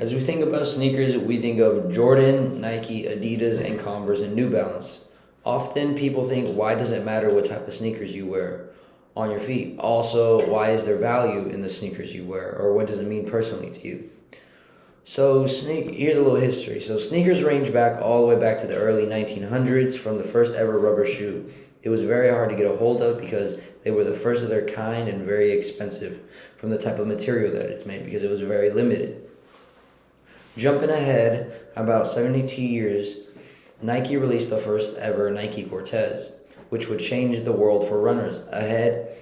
As we think about sneakers, we think of Jordan, Nike, Adidas, and Converse, and New Balance. Often people think, why does it matter what type of sneakers you wear on your feet? Also, why is there value in the sneakers you wear, or what does it mean personally to you? So, here's a little history. So, sneakers range back all the way back to the early 1900s from the first ever rubber shoe. It was very hard to get a hold of because they were the first of their kind and very expensive from the type of material that it's made because it was very limited. Jumping ahead about 72 years, Nike released the first ever Nike Cortez, which would change the world for runners. Ahead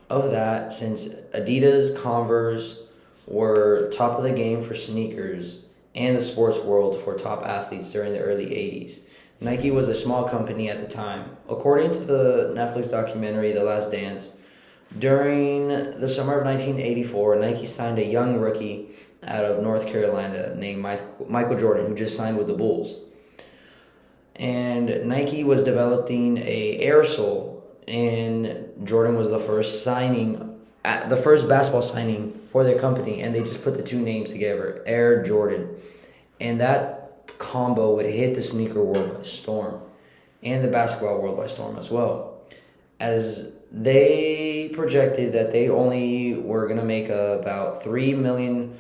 of that, since Adidas, Converse were top of the game for sneakers and the sports world for top athletes during the early 80s. Nike was a small company at the time. According to the Netflix documentary The Last Dance, during the summer of 1984, Nike signed a young rookie out of North Carolina named Michael Jordan, who just signed with the Bulls. And Nike was developing a aerosol, and Jordan was the first basketball signing for their company, and they just put the two names together, Air Jordan. And that combo would hit the sneaker world by storm, and the basketball world by storm as well, as they projected that they only were going to make about $3 million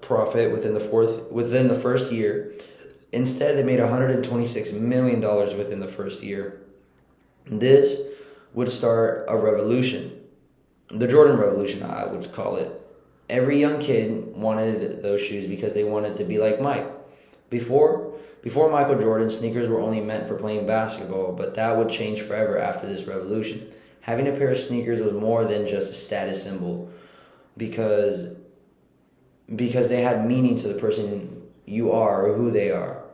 profit within the first year. Instead, they made $126 million within the first year. This would start a revolution, the Jordan Revolution, I would call it. Every young kid wanted those shoes because they wanted to be like Mike. Before Michael Jordan, sneakers were only meant for playing basketball, but that would change forever after this revolution. Having a pair of sneakers was more than just a status symbol because they had meaning to the person you are or who they are.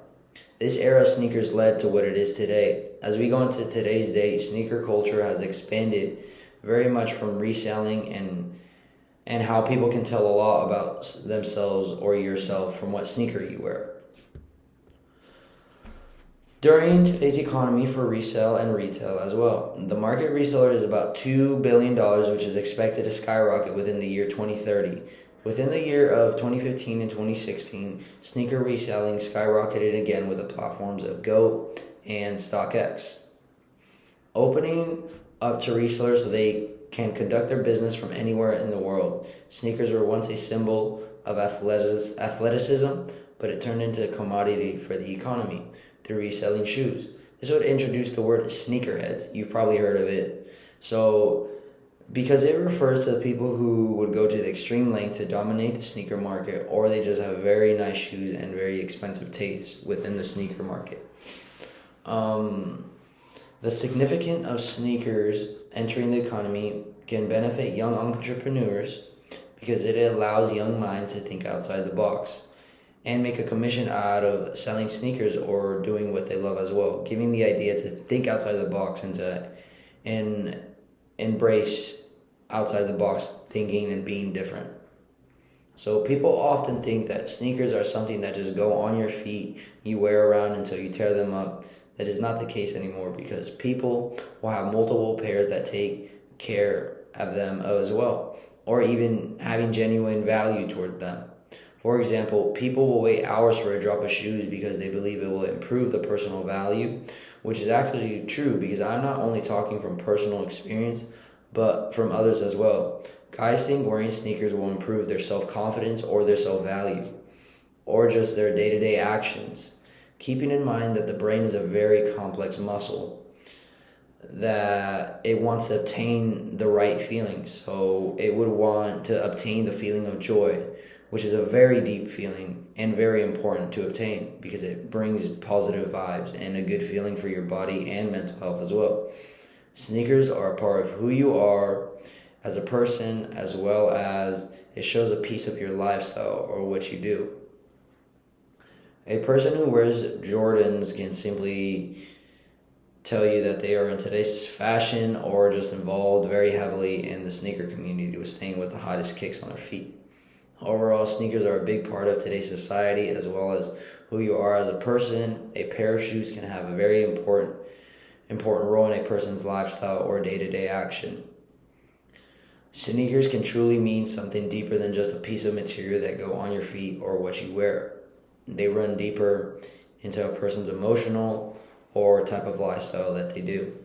This era of sneakers led to what it is today. As we go into today's day, sneaker culture has expanded very much from reselling and how people can tell a lot about themselves or yourself from what sneaker you wear. During today's economy for resale and retail as well, the market reseller is about $2 billion, which is expected to skyrocket within the year 2030. Within the year of 2015 and 2016, sneaker reselling skyrocketed again with the platforms of Go and StockX, opening up to resellers so they can conduct their business from anywhere in the world. Sneakers were once a symbol of athleticism, but it turned into a commodity for the economy through reselling shoes. This would introduce the word sneakerheads. You've probably heard of it. So, because it refers to the people who would go to the extreme length to dominate the sneaker market, or they just have very nice shoes and very expensive tastes within the sneaker market. The significance of sneakers entering the economy can benefit young entrepreneurs because it allows young minds to think outside the box and make a commission out of selling sneakers or doing what they love as well, giving the idea to think outside the box and to embrace outside the box thinking and being different. So people often think that sneakers are something that just go on your feet, you wear around until you tear them up. That is not the case anymore because people will have multiple pairs that take care of them as well, or even having genuine value toward them. For example, people will wait hours for a drop of shoes because they believe it will improve the personal value, which is actually true because I'm not only talking from personal experience, but from others as well. Guys think wearing sneakers will improve their self-confidence or their self-value, or just their day-to-day actions. Keeping in mind that the brain is a very complex muscle, that it wants to obtain the right feelings. So it would want to obtain the feeling of joy, which is a very deep feeling and very important to obtain because it brings positive vibes and a good feeling for your body and mental health as well. Sneakers are a part of who you are as a person, as well as it shows a piece of your lifestyle or what you do. A person who wears Jordans can simply tell you that they are in today's fashion or just involved very heavily in the sneaker community with staying with the hottest kicks on their feet. Overall, sneakers are a big part of today's society as well as who you are as a person. A pair of shoes can have a very important role in a person's lifestyle or day-to-day action. Sneakers can truly mean something deeper than just a piece of material that go on your feet or what you wear. They run deeper into a person's emotional or type of lifestyle that they do.